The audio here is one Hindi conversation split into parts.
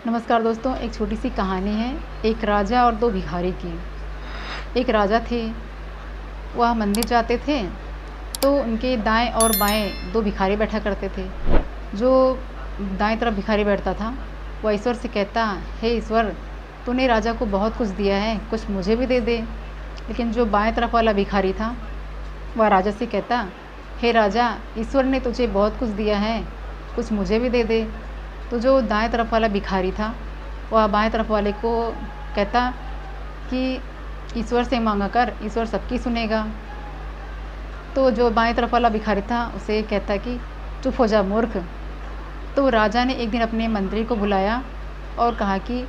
नमस्कार दोस्तों, एक छोटी सी कहानी है। एक राजा और दो भिखारी की। एक राजा थे, वह मंदिर जाते थे तो उनके दाएं और बाएं दो भिखारी बैठा करते थे। जो दाएं तरफ भिखारी बैठता था वह ईश्वर से कहता, हे ईश्वर, तूने राजा को बहुत कुछ दिया है, कुछ मुझे भी दे दे। लेकिन जो बाएं तरफ वाला भिखारी था वह राजा से कहता, हे राजा, ईश्वर ने तुझे बहुत कुछ दिया है, कुछ मुझे भी दे दे। तो जो दाएं तरफ वाला भिखारी था वह बाएं तरफ वाले को कहता कि ईश्वर से मांगा कर, ईश्वर सबकी सुनेगा। तो जो बाएं तरफ वाला भिखारी था उसे कहता कि चुप हो जा मूर्ख। तो राजा ने एक दिन अपने मंत्री को बुलाया और कहा कि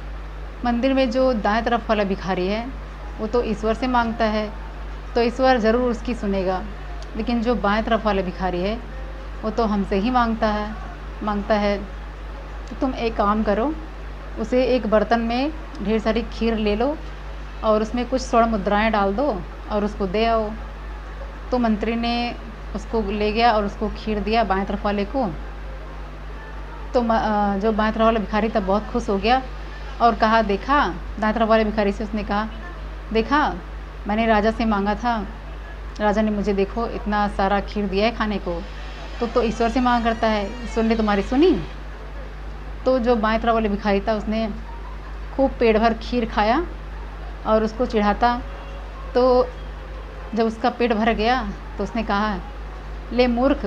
मंदिर में जो दाएं तरफ वाला भिखारी है वो तो ईश्वर से मांगता है, तो ईश्वर ज़रूर उसकी सुनेगा। लेकिन जो बाएं तरफ वाला भिखारी है वो तो हमसे ही मांगता है। तो तुम एक काम करो, उसे एक बर्तन में ढेर सारी खीर ले लो और उसमें कुछ स्वर्ण मुद्राएं डाल दो और उसको दे आओ। तो मंत्री ने उसको ले गया और उसको खीर दिया बाएं तरफ वाले को। तो जो बाएं तरफ वाला भिखारी था बहुत खुश हो गया और कहा, देखा, दाएं तरफ वाले भिखारी से उसने कहा, देखा, मैंने राजा से मांगा था, राजा ने मुझे देखो इतना सारा खीर दिया है खाने को। तो ईश्वर से मांग करता है, ईश्वर ने तुम्हारी सुनी। तो जो बाएं तरफ वाले भिखारी था उसने खूब पेट भर खीर खाया और उसको चढ़ाता। तो जब उसका पेट भर गया तो उसने कहा, ले मूर्ख,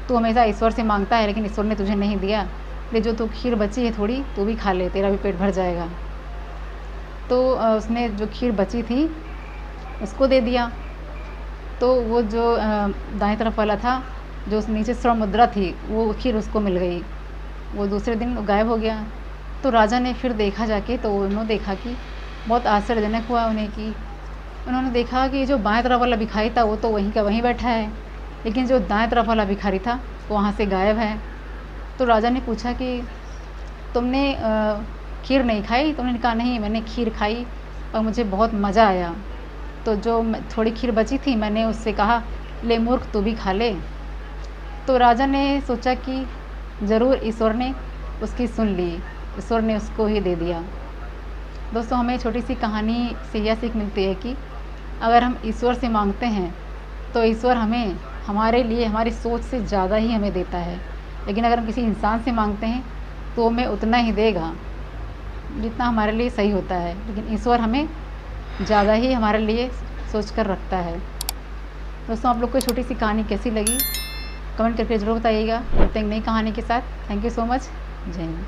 तू हमेशा ईश्वर से मांगता है लेकिन ईश्वर ने तुझे नहीं दिया। ले जो तू खीर बची है थोड़ी तू भी खा ले, तेरा भी पेट भर जाएगा। तो उसने जो खीर बची थी उसको दे दिया। तो वो जो दाएं तरफ वाला था, जो उस नीचे स्वर्ण मुद्रा थी, वो खीर उसको मिल गई। वो दूसरे दिन गायब हो गया। तो राजा ने फिर देखा जाके, तो उन्होंने देखा कि बहुत आश्चर्यजनक हुआ उन्हें कि उन्होंने देखा कि जो बाएं तरफ वाला भिखारी था वो तो वहीं का वहीं बैठा है, लेकिन जो दाएं तरफ वाला भिखारी था वो वहाँ से गायब है। तो राजा ने पूछा कि तुमने खीर नहीं खाई? तुमने कहा, नहीं, मैंने खीर खाई और मुझे बहुत मज़ा आया। तो जो थोड़ी खीर बची थी मैंने उससे कहा, ले मूर्ख, तू भी खा ले। तो राजा ने सोचा कि ज़रूर ईश्वर ने उसकी सुन ली, ईश्वर ने उसको ही दे दिया। दोस्तों, हमें छोटी सी कहानी से यह सीख मिलती है कि अगर हम ईश्वर से मांगते हैं तो ईश्वर हमें हमारे लिए हमारी सोच से ज़्यादा ही हमें देता है। लेकिन अगर हम किसी इंसान से मांगते हैं तो हमें उतना ही देगा जितना हमारे लिए सही होता है। लेकिन ईश्वर हमें ज़्यादा ही हमारे लिए सोच कर रखता है। दोस्तों, आप लोग को छोटी सी कहानी कैसी लगी कमेंट करके ज़रूर बताइएगा। मिलते हैं नई कहानी के साथ। Thank you so much. जय हिंद।